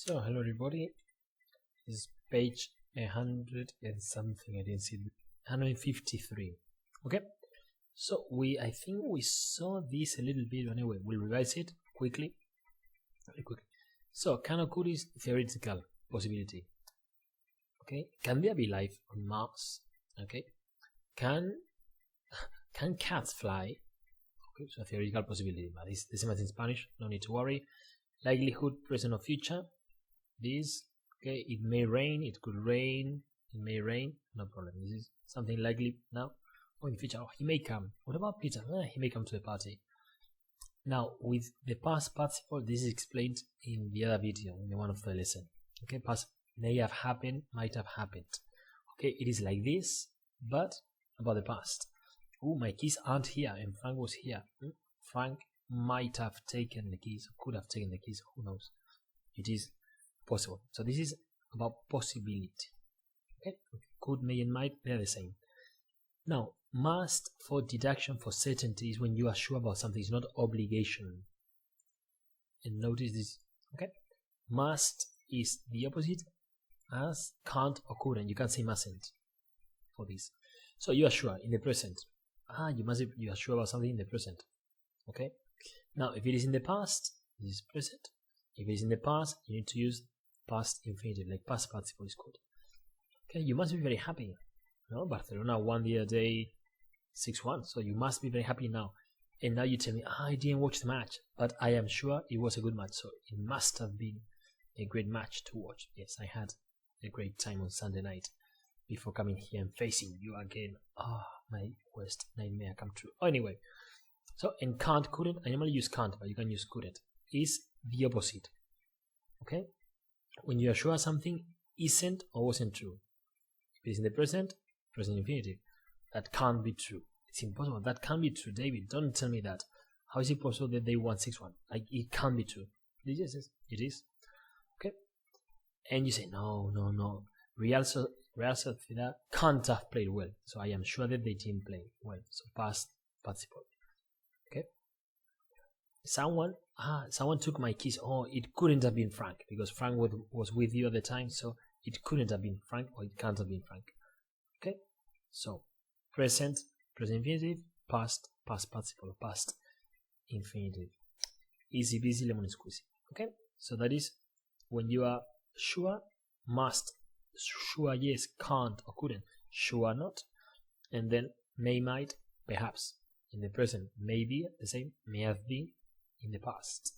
So hello everybody, this is page 100 and something, I didn't see 153. Okay, so I think we saw this a little bit. Anyway, we'll revise it quickly, very quickly. So can occur is theoretical possibility. Okay, can there be life on Mars? Okay, can cats fly? Okay, so theoretical possibility, but it's the same as in Spanish, no need to worry. Likelihood, present or future. This, okay, it may rain, it could rain, it may rain, no problem. This is something likely now or in the future. Oh, he may come. What about Peter? He may come to the party. Now, with the past participle, this is explained in the other video, in one of the lesson. Okay, past may have happened, might have happened. Okay, it is like this, but about the past. Oh, my keys aren't here, and Frank was here. Frank might have taken the keys, could have taken the keys, who knows. It is possible. So this is about possibility. Okay, could, may, and might, they're the same. Now, must for deduction for certainty is when you are sure about something. It's not obligation. And notice this. Okay, must is the opposite as can't or couldn't. You can't say mustn't for this. So you are sure in the present. You are sure about something in the present. Okay. Now, if it is in the past, this is present. If it is in the past, you need to use past infinitive, like past participle is called. Okay, you must be very happy. No, Barcelona won the other day 6-1, so you must be very happy now. And now you tell me, I didn't watch the match, but I am sure it was a good match, so it must have been a great match to watch. Yes, I had a great time on Sunday night before coming here and facing you again. My worst nightmare come true. Anyway, so in can't, couldn't, I normally use can't, but you can use couldn't. Is the opposite. Okay? When you are sure something isn't or wasn't true. If it's in the present infinitive, that can't be true. It's impossible. That can't be true, David. Don't tell me that. How is it possible that they won 6-1? It can't be true. Yes, it is. Okay? And you say, no. Real Sociedad can't have played well. So I am sure that they didn't play well. So past participle. Okay? Someone took my keys. It couldn't have been Frank because Frank was with you at the time, so it couldn't have been Frank, or it can't have been Frank. Okay, so present infinitive, past participle, past infinitive. Easy peasy lemon squeezy. Okay, so that is when you are sure, must, sure yes, can't or couldn't, sure not, and then may, might, perhaps. In the present, maybe the same, may have been in the past.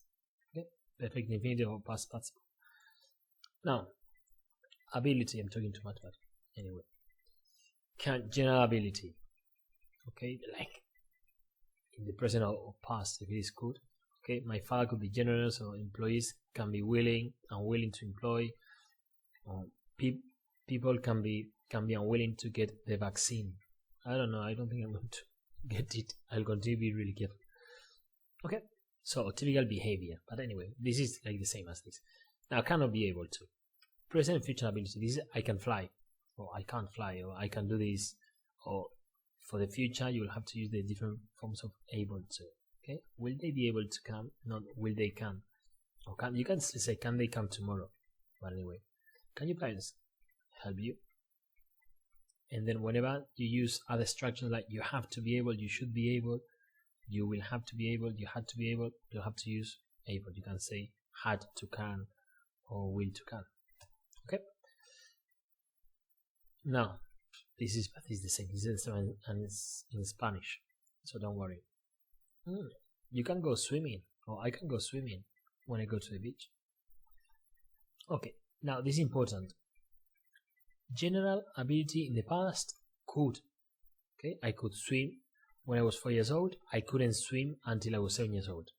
Okay, perfect infinitive or past participle. Now, ability, I'm talking too much, but anyway. General ability. Okay, like in the present or past, if it is good. Okay, my father could be generous, or employees can be willing to employ. People can be unwilling to get the vaccine. I don't know. I don't think I'm going to get it. I'll continue to be really careful. Okay, so typical behavior. But anyway, this is like the same as this. Now, cannot be able to. Present and future ability. This is I can fly, or I can't fly, or I can do this. Or for the future, you will have to use the different forms of able to. Okay, will they be able to come? Not will they come. Or you can say can they come tomorrow? But anyway, can you parents help you? And then whenever you use other structures like you have to be able, you should be able, you will have to be able, you had to be able, you have to use able. You can say had to can or will to can. Okay. Now, this is the same. This is and it's in Spanish, so don't worry. You can go swimming, or I can go swimming when I go to the beach. Okay. Now, this is important. General ability in the past, could. Okay, I could swim when I was 4 years old. I couldn't swim until I was 7 years old.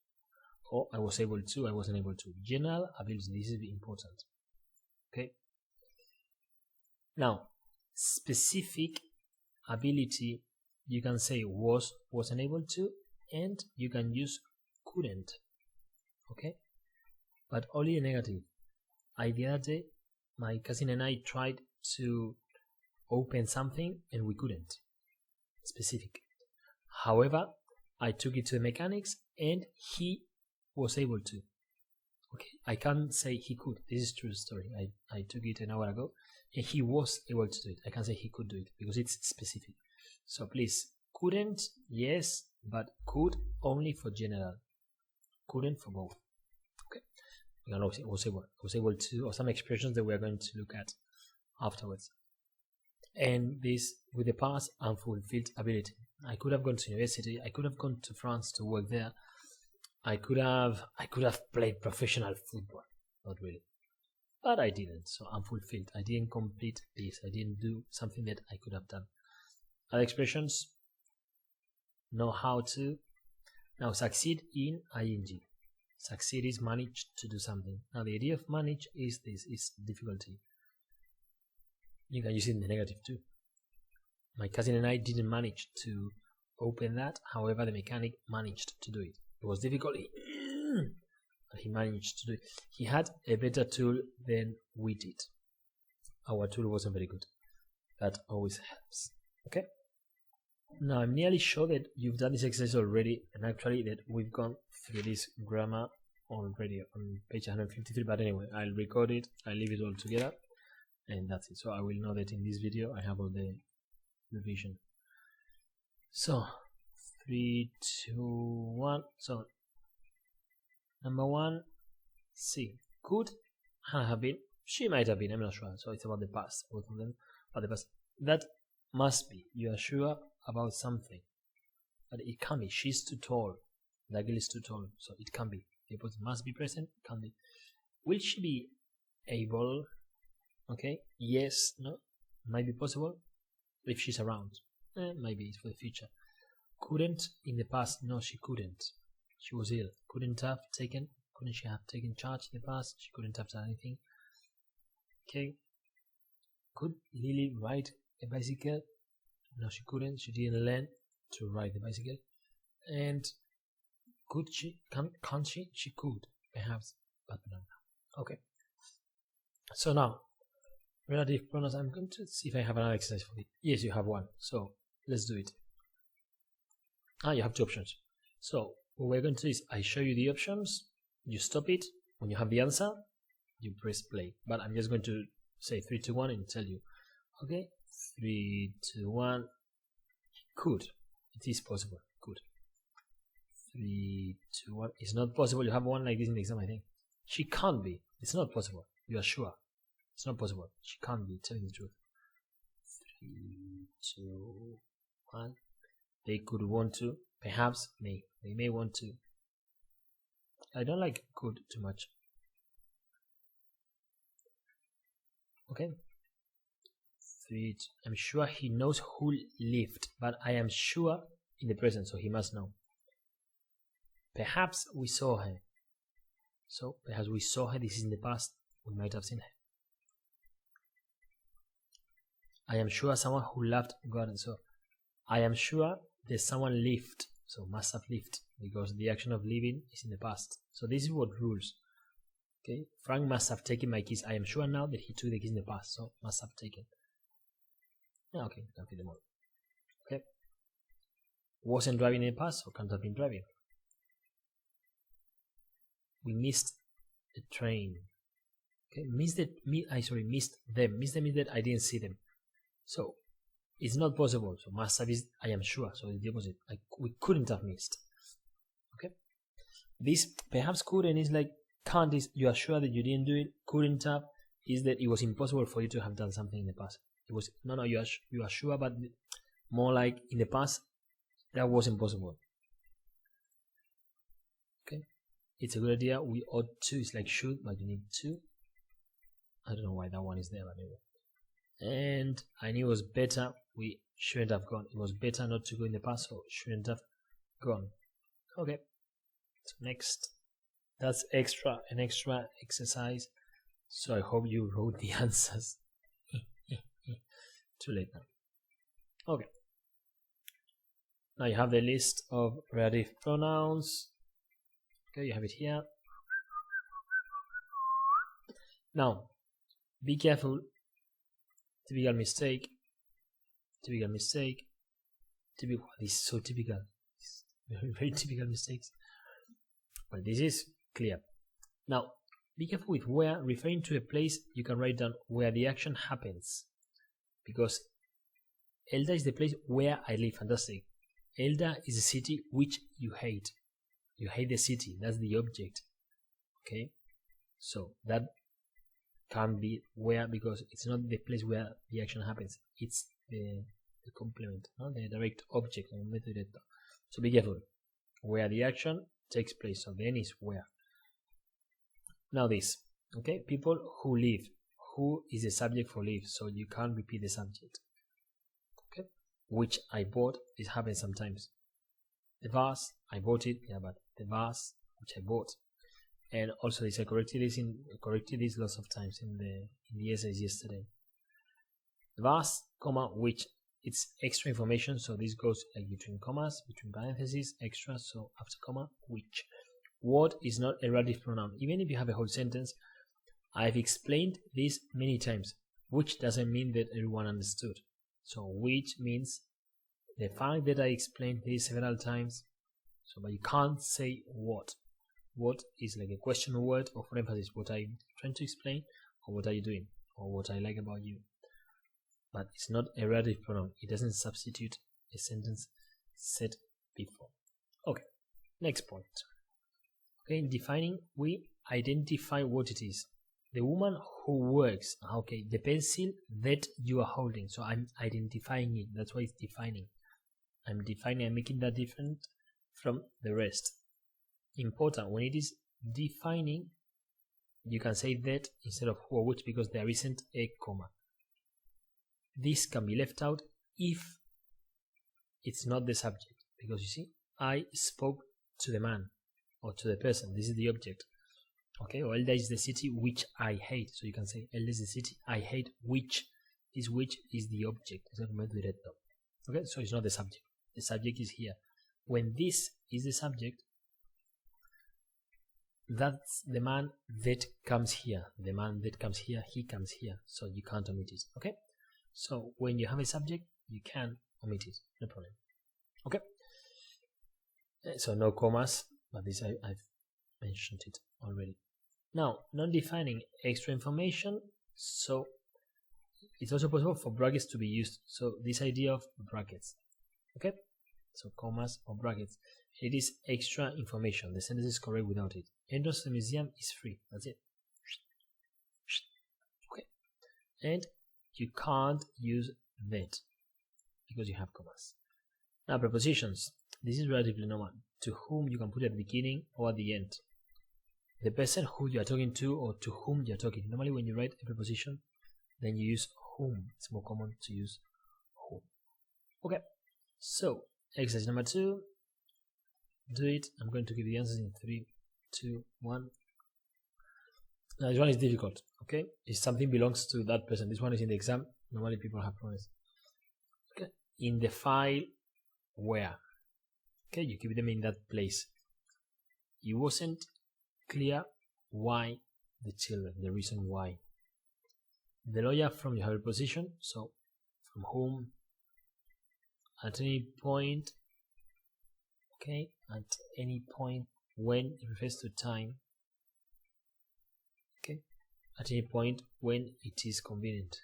Or I was able to, I wasn't able to. General ability, this is important. Okay. Now, specific ability, you can say wasn't able to, and you can use couldn't. Okay, but only a negative. The other day, my cousin and I tried to open something and we couldn't. Specific. However, I took it to the mechanics and he was able to. Okay, I can't say he could. This is true story. I took it an hour ago, and he was able to do it. I can't say he could do it because it's specific. So please, couldn't, yes, but could only for general. Couldn't for both. Okay, was able to, or some expressions that we're going to look at afterwards. And this with the past unfulfilled ability. I could have gone to university. I could have gone to France to work there. I could have played professional football. Not really, but I didn't. So unfulfilled. I didn't complete this. I didn't do something that I could have done. Other expressions: know how to. Now succeed in ing. Succeed is manage to do something. Now the idea of manage is this: is difficulty. You can use it in the negative too. My cousin and I didn't manage to open that. However, the mechanic managed to do it. It was difficult, but he managed to do it. He had a better tool than we did. Our tool wasn't very good. That always helps. Okay. Now I'm nearly sure that you've done this exercise already, and actually that we've gone through this grammar already on page 153. But anyway, I'll record it. I'll leave it all together. And that's it. So I will know that in this video I have all the revision. So 3, 2, 1. So number 1, C. Could have been. She might have been. I'm not sure. So it's about the past, both of them. But the past. That must be. You are sure about something, but it can be. She's too tall. The girl is too tall. So it can be. The opposite must be present. Can be. Will she be able? Okay, yes, no, might be possible if she's around. Maybe it's for the future. Couldn't in the past. No, she couldn't. She was ill. Couldn't she have taken charge in the past? She couldn't have done anything. Okay. Could Lily ride a bicycle? No, she couldn't. She didn't learn to ride the bicycle. And could she? Can't she? She could, perhaps, but not now. Okay. So now, relative pronouns. I'm going to see if I have another exercise for it. Yes, you have one. So let's do it. You have 2 options. So what we're going to do is I show you the options. You stop it. When you have the answer, you press play. But I'm just going to say 3, 2, 1 and tell you. Okay, 3, 2, 1. Could. It is possible. Could. 3, 2, 1. It's not possible. You have one like this in the exam, I think. She can't be. It's not possible. You are sure. It's not possible. She can't be telling the truth. 3, 2, 1. They could want to. Perhaps may. They may want to. I don't like could too much. Okay. 3. I'm sure he knows who lived, but I am sure in the present, so he must know. Perhaps we saw her. So perhaps we saw her. This is in the past. We might have seen her. I am sure someone who loved God. So I am sure that someone lived. So must have lived because the action of living is in the past. So this is what rules. Okay, Frank must have taken my keys. I am sure now that he took the keys in the past. So must have taken. Yeah, okay, you can fit them all. Okay. Wasn't driving in the past, so can't have been driving. We missed the train. Okay, missed them. Missed them means that I didn't see them. So it's not possible. So must have is I am sure. So it's the opposite. We couldn't have missed. Okay. This perhaps couldn't is like can't is you are sure that you didn't do it. Couldn't have is that it was impossible for you to have done something in the past. It was no you are sure, but more like in the past that was impossible. Okay. It's a good idea. We ought to. It's like should, but you need to. I don't know why that one is there, but anyway. And I knew it was better. We shouldn't have gone. It was better not to go in the past, so shouldn't have gone. Okay. So next, that's an extra exercise. So I hope you wrote the answers. Too late now. Okay. Now you have the list of relative pronouns. Okay, you have it here. Now, be careful. Typical mistake. This is so typical. Very, very typical mistakes. But this is clear. Now, be careful with where. Referring to a place, you can write down where the action happens, because Elda is the place where I live. Fantastic. Elda is a city which you hate. You hate the city. That's the object. Okay, so that can be where, because it's not the place where the action happens. It's the complement, no? The direct object. So be careful where the action takes place. So then is where. Now this, okay, people who live. Who is the subject for live? So you can't repeat the subject. Okay, which I bought. This happens sometimes. The vase, I bought it. Yeah, but the vase which I bought. And also this I corrected this lots of times in the essays yesterday. The vase, comma, which, it's extra information, so this goes like between commas, between parentheses, extra, so after comma, which. What is not a relative pronoun. Even if you have a whole sentence, I've explained this many times. Which doesn't mean that everyone understood. So which means the fact that I explained this several times. So, but you can't say what. What is like a question word or for emphasis. What I'm trying to explain, or what are you doing, or what I like about you. But it's not a relative pronoun. It doesn't substitute a sentence said before. Okay, next point. Okay, in defining, we identify what it is. The woman who works. Okay, the pencil that you are holding. So I'm identifying it. That's why it's defining. I'm defining. I'm making that different from the rest. Important, when it is defining, you can say that instead of who or which, because there isn't a comma. This can be left out if it's not the subject, because you see, I spoke to the man or to the person. This is the object. Okay, or Elda is the city which I hate. So you can say Elda is the city I hate, which is the object. Okay, so it's not the subject. The subject is here. When this is the subject, that's the man that comes here. The man that comes here, he comes here. So you can't omit it. Okay? So when you have a subject, you can omit it. No problem. Okay? So no commas, but this I've mentioned it already. Now, non-defining extra information. So it's also possible for brackets to be used. So this idea of brackets. Okay? So commas or brackets. It is extra information. The sentence is correct without it. Entrance to the museum is free. That's it. Okay. And you can't use that because you have commas. Now prepositions. This is relatively normal. To whom you can put at the beginning or at the end. The person who you are talking to or to whom you are talking. Normally when you write a preposition, then you use whom. It's more common to use whom. Okay. So exercise number 2. Do it. I'm going to give the answers in 3, 2, 1. Now this one is difficult. Okay, if something belongs to that person, this one is in the exam. Normally people have problems. Okay, in the file where. Okay, you keep them in that place. It wasn't clear why the children. The reason why. The lawyer from your her position. So from whom. At any point. Okay, at any point when it refers to time. Okay, at any point when it is convenient.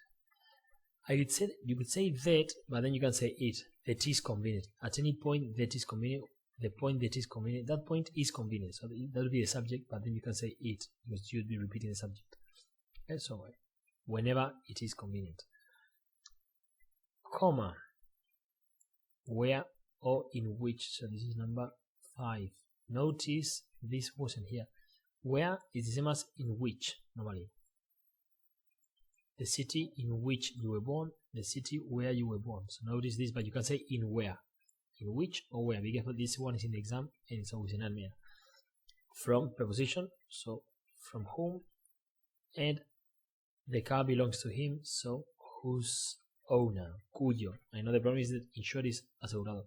I would say you could say that, but then you can say it. That is convenient. At any point that is convenient. The point that is convenient. That point is convenient. So that will be the subject, but then you can say it because you would be repeating the subject. Okay, so whenever it is convenient. Comma. Where or in which. So this is number 5. Notice this wasn't here. Where is the same as in which normally. The city in which you were born, the city where you were born. So notice this, but you can say in where. In which or where. Be careful, this one is in the exam and it's always in Almea. From preposition, so from whom, and the car belongs to him, so whose owner, cuyo. I know the problem is that in short is asegurado.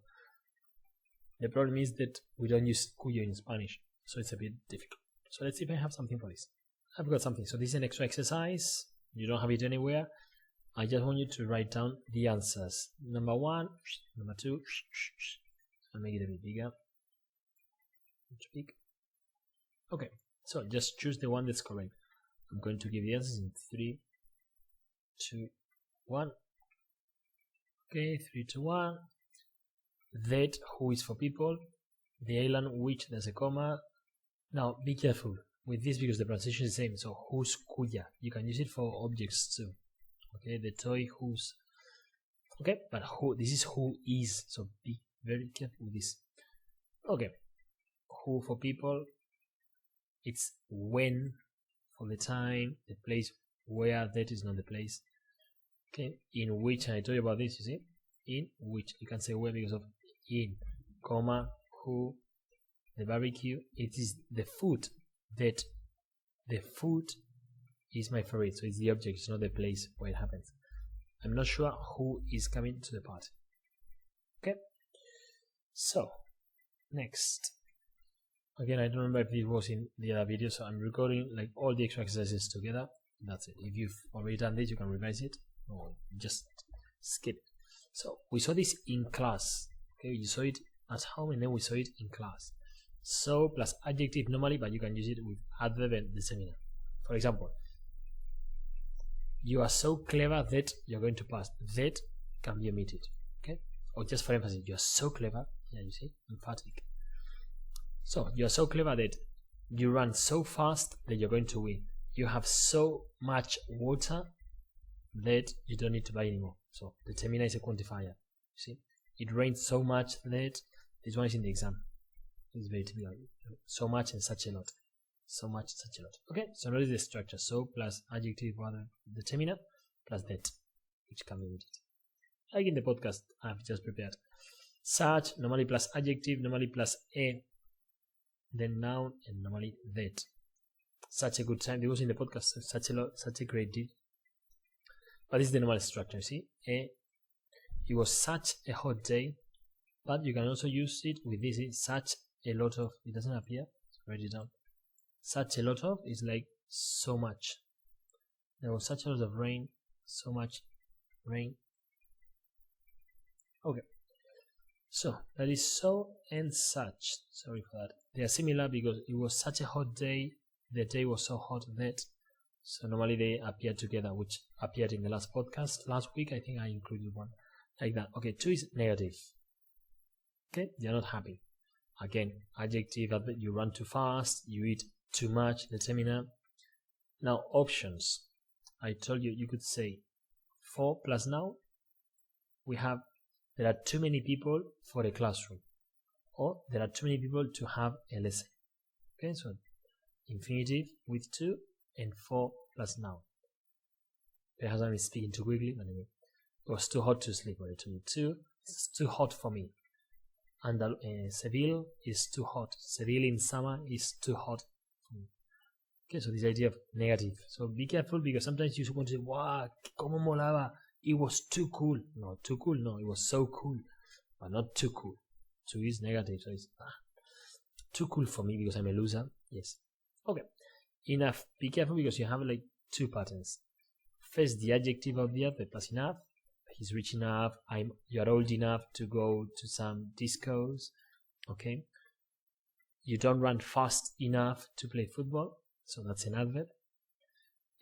The problem is that we don't use cuyo in Spanish, so it's a bit difficult. So let's see if I have something for this. I've got something. So this is an extra exercise. You don't have it anywhere. I just want you to write down the answers. Number 1, number 2. I'll make it a bit bigger. Too big. Okay, so just choose the one that's correct. I'm going to give the answers in 3, 2, 1. Okay, 3, 2, 1. That, who is for people. The island, which, there's a comma. Now, be careful with this because the pronunciation is the same. So, whose, cuya. You can use it for objects too. Okay, the toy, whose. Okay, but who, this is who is. So, be very careful with this. Okay, who for people. It's when for the time, the place, where, that is not the place. Okay, in which, and I told you about this, you see, in which, you can say where because of in, comma, who, the barbecue, it is the food, that, the food is my favorite, so it's the object, it's not the place where it happens. I'm not sure who is coming to the party. Okay, so, next. Again, I don't remember if it was in the other video, so I'm recording like all the extra exercises together. That's it. If you've already done this, you can revise it or just skip it. So we saw this in class. Okay, you saw it at home and then we saw it in class. So plus adjective normally, but you can use it with adverb and the seminar. For example, you are so clever that you're going to pass. That can be omitted. Okay, or just for emphasis, you are so clever. Yeah, you see, emphatic. So, you are so clever that you run so fast that you're going to win. You have so much water that you don't need to buy anymore. So, determiner is a quantifier. See, it rains so much that this one is in the exam. It's very typical. So much and such a lot. So much, such a lot. Okay, so notice the structure. So plus adjective, rather determiner, plus that, which can be omitted. Like in the podcast I've just prepared. Such, normally plus adjective, normally plus a, then noun, and normally that. Such a good time. It was in the podcast. Such a lot, such a great deal. But this is the normal structure. See, it was such a hot day. But you can also use it with this. Such a lot of. It doesn't appear. Write it down. Such a lot of is like so much. There was such a lot of rain. So much rain. Okay. So that is so and such. Sorry for that. They are similar because it was such a hot day. The day was so hot that. So normally they appear together, which appeared in the last podcast. Last week I think I included one like that. Okay, 2 is negative. Okay, you're not happy. Again, adjective, you run too fast, you eat too much, determiner. Now options. I told you could say for plus noun. We have there are too many people for a classroom, or there are too many people to have a lesson. Okay, so infinitive with 2 and 4 plus noun. Perhaps I'm speaking too quickly, but anyway. It was too hot to sleep. Or too, it's too hot for me. And Seville is too hot. Seville in summer is too hot for me. Okay, so this idea of negative. So be careful because sometimes you want to say, wow, como molaba. It was too cool. No, too cool. No, it was so cool, but not too cool. 2 is negative, so it's too cool for me because I'm a loser. Yes. Okay. Enough. Be careful because you have like 2 patterns. First, the adjective of the adverb plus enough. He's rich enough. You're old enough to go to some discos. Okay. You don't run fast enough to play football. So that's an adverb.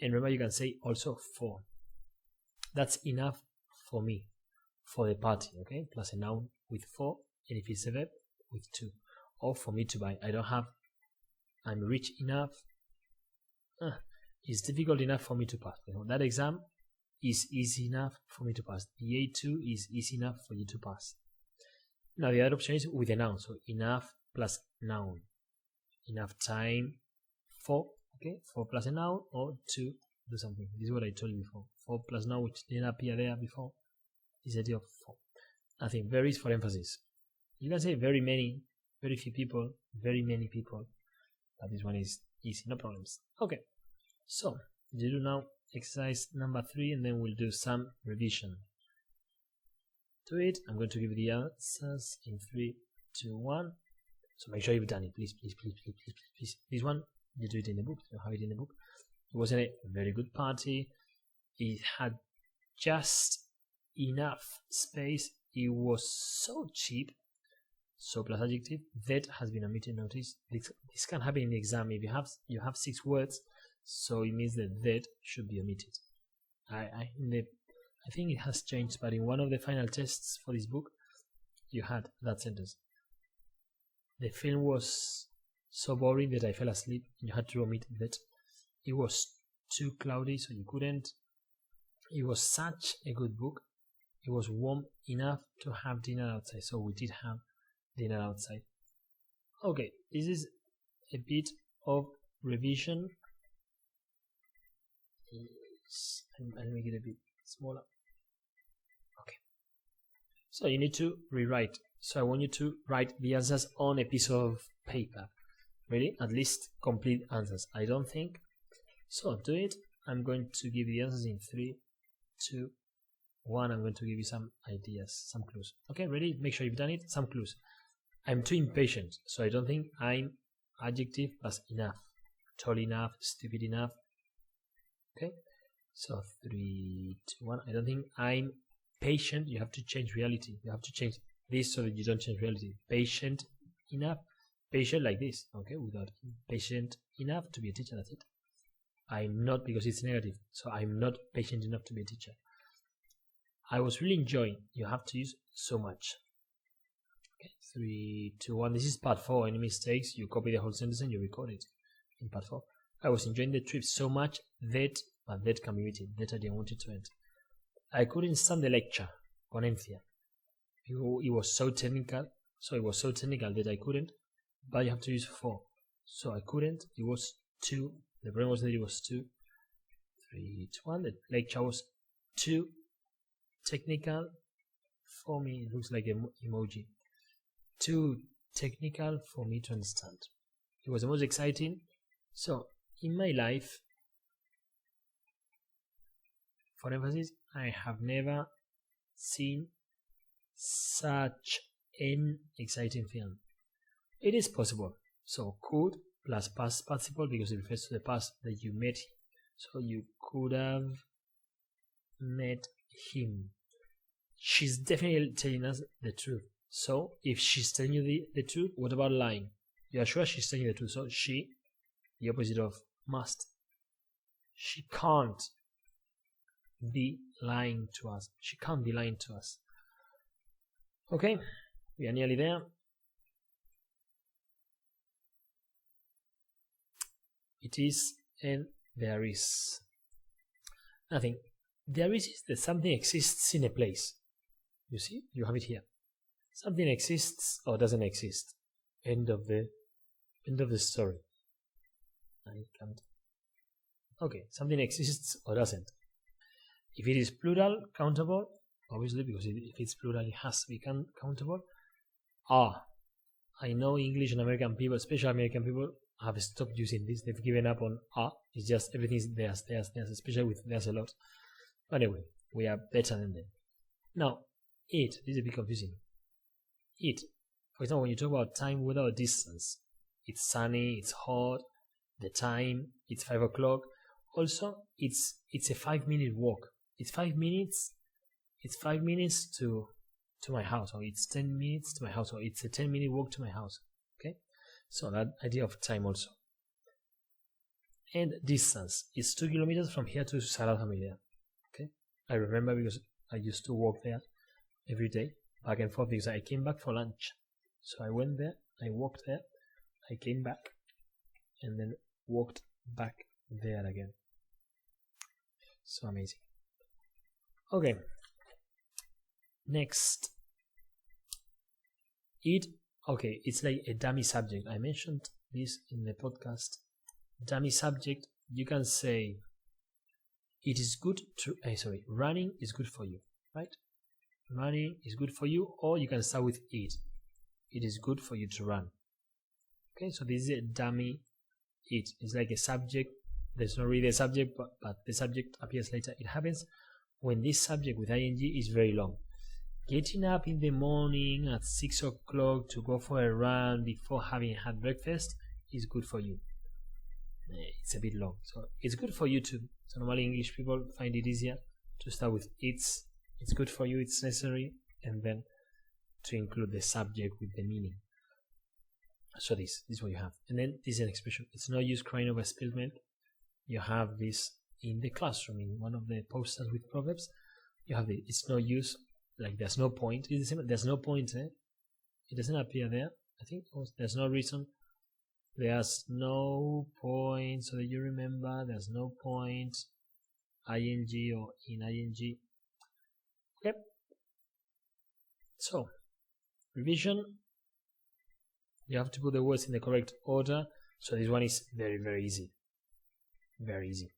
And remember, you can say also for. That's enough for me, for the party, okay? Plus a noun with 4, and if it's a verb, with 2. Or for me to buy. I'm rich enough. It's difficult enough for me to pass. You know, that exam is easy enough for me to pass. The A2 is easy enough for you to pass. Now the other option is with a noun. So enough plus noun. Enough time for, okay? 4 plus a noun, or to do something. This is what I told you before. 4 plus noun, which didn't appear there before, is the idea of 4. Nothing. Very is for emphasis. You can say very many, very few people, very many people. But this one is easy, no problems. Okay. So, you do now exercise number 3 and then we'll do some revision. To it, I'm going to give you the answers in 3, 2, 1. So make sure you've done it. Please, please, please, please, please, please, please. This one, you do it in the book. You have it in the book. It wasn't a very good party. It had just enough space. It was so cheap. So plus adjective. That has been omitted. Notice this can happen in the exam. If you have 6 words, so it means that should be omitted. I think it has changed, but in one of the final tests for this book, you had that sentence. The film was so boring that I fell asleep. You had to omit that. It was too cloudy, so you couldn't. It was such a good book. It was warm enough to have dinner outside, so we did have dinner outside. Okay, this is a bit of revision. I'll make it a bit smaller. Okay. So you need to rewrite. So I want you to write the answers on a piece of paper. Really? At least complete answers. I don't think. So do it. I'm going to give you the answers in 3, 2, 1. I'm going to give you some ideas, some clues. Okay, ready? Make sure you've done it. Some clues. I'm too impatient, so I don't think I'm adjective plus enough. Tall enough, stupid enough. Okay? So 3, 2, 1. I don't think I'm patient. You have to change reality. You have to change this so that you don't change reality. Patient enough. Patient like this. Okay, without patient enough to be a teacher. That's it. I'm not, because it's negative. So I'm not patient enough to be a teacher. I was really enjoying. You have to use so much. Okay, 3, 2, 1. This is part 4. Any mistakes, you copy the whole sentence and you record it in part 4. I was enjoying the trip so much that, but that can be written. That I didn't want it to end. I couldn't stand the lecture. Ponencia. It was so technical. So it was so technical that I couldn't. But you have to use 4. So I couldn't. It was 2. The problem was that it was 2. 3, 2, 1. The lecture was too technical for me. It looks like an emoji. Too technical for me to understand. It was the most exciting. So in my life, for emphasis, I have never seen such an exciting film. It is possible. So could plus past participle, because it refers to the past that you met. So you could have met him. She's definitely telling us the truth. So if she's telling you the truth, what about lying? You are sure she's telling you the truth. So she, the opposite of must. She can't be lying to us. She can't be lying to us. Okay, we are nearly there. It is and there is. Nothing. There is that something exists in a place. You see? You have it here. Something exists or doesn't exist. End of the story. I can't. Okay, something exists or doesn't. If it is plural, countable, obviously, because if it's plural, it has to be countable. I know English and American people, especially American people, have stopped using this. They've given up on It's just everything's theirs, especially with there's a lot. But anyway, we are better than them. Now, it. This is a bit confusing. It. For example, when you talk about time, weather, or distance, it's sunny, it's hot, the time, it's 5 o'clock. Also, it's a 5-minute walk. It's 5 minutes. It's 5 minutes to my house, or it's 10 minutes to my house, or it's a 10-minute walk to my house. Okay, so that idea of time also. And distance. It's 2 kilometers from here to Sagrada Familia. Okay, I remember because I used to walk there every day, back and forth, because I came back for lunch. So I went there, I walked there, I came back, and then walked back there again. So amazing. Okay. Next. It. Okay, it's like a dummy subject. I mentioned this in the podcast. Dummy subject. You can say, it is good to. Running is good for you, right? Running is good for you, or you can start with it. It is good for you to run. Okay, so this is a dummy it. It's like a subject. There's not really a subject, but the subject appears later. It happens when this subject with ing is very long. Getting up in the morning at 6 o'clock to go for a run before having had breakfast is good for you. It's a bit long, so it's good for you too. So normally English people find it easier to start with it's good for you, it's necessary, and then to include the subject with the meaning. So this is what you have. And then this is an expression. It's no use crying over spilled milk. you have this in the classroom, in one of the posters with proverbs. You have it. It's no use, like there's no point. It's the same, there's no point, eh? It doesn't appear there. I think there's no reason. There's no point, so that you remember, there's no point, ing or in ing. Okay. So, revision. You have to put the words in the correct order. So this one is very, very easy. Very easy.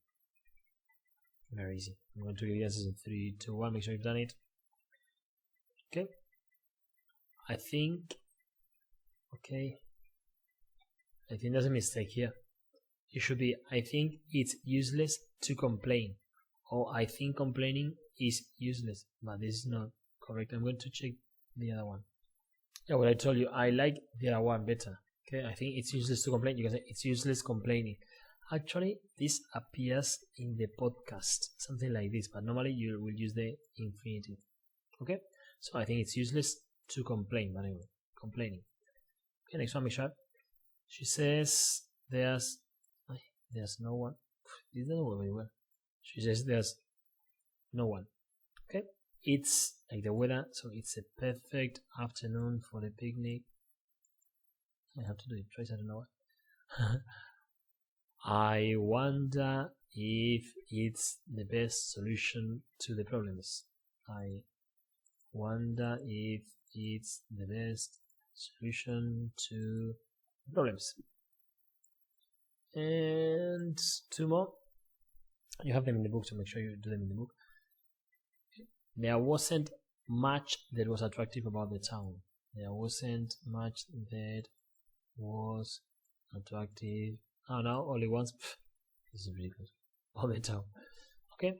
Very easy. I'm going to give you answers in 3, 2, 1. Make sure you've done it. Okay. I think there's a mistake here. It should be, I think it's useless to complain. Or I think complaining is useless. But this is not correct. I'm going to check the other one. Yeah, what I told you, I like the other one better. Okay, I think it's useless to complain. You can say it's useless complaining. Actually, this appears in the podcast, something like this, but normally you will use the infinitive. Okay, so I think it's useless to complain, but anyway, complaining. Okay, next one, Michelle. She says there's no one. This doesn't work very well. She says there's no one. Okay, it's like the weather, so it's a perfect afternoon for the picnic. I have to do it twice, I don't know what. I wonder if it's the best solution to the problems. I wonder if it's the best solution to the problems. And 2 more. You have them in the book, so make sure you do them in the book. There wasn't much that was attractive about the town. There wasn't much that was attractive. Oh no, only once. This is ridiculous. All the town. Okay.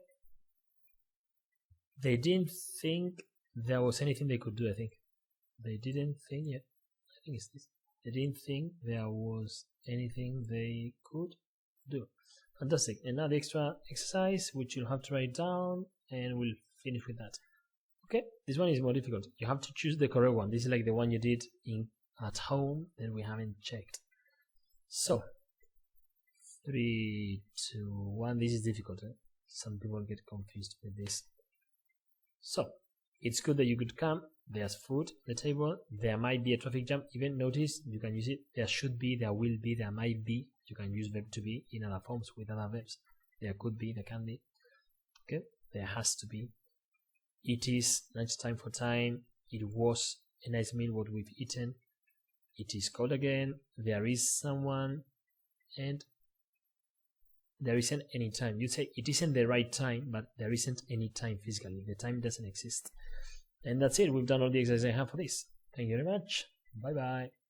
They didn't think there was anything they could do, I think. They didn't think, yeah. I think it's this. They didn't think there was anything they could do. Fantastic. And now the extra exercise, which you'll have to write down, and we'll finish with that. Okay, this one is more difficult. You have to choose the correct one. This is like the one you did at home, and we haven't checked. So, 3, 2, 1. This is difficult. Eh? Some people get confused with this. So, it's good that you could come. There's food on the table. There might be a traffic jam. Even notice, you can use it. There should be, there will be, there might be. You can use verb to be in other forms with other verbs. There could be, there can be. Okay, there has to be. It is lunchtime for time. It was a nice meal what we've eaten. It is cold again. There is someone. And there isn't any time. You say it isn't the right time, but there isn't any time physically. The time doesn't exist. And that's it. We've done all the exercises I have for this. Thank you very much. Bye bye.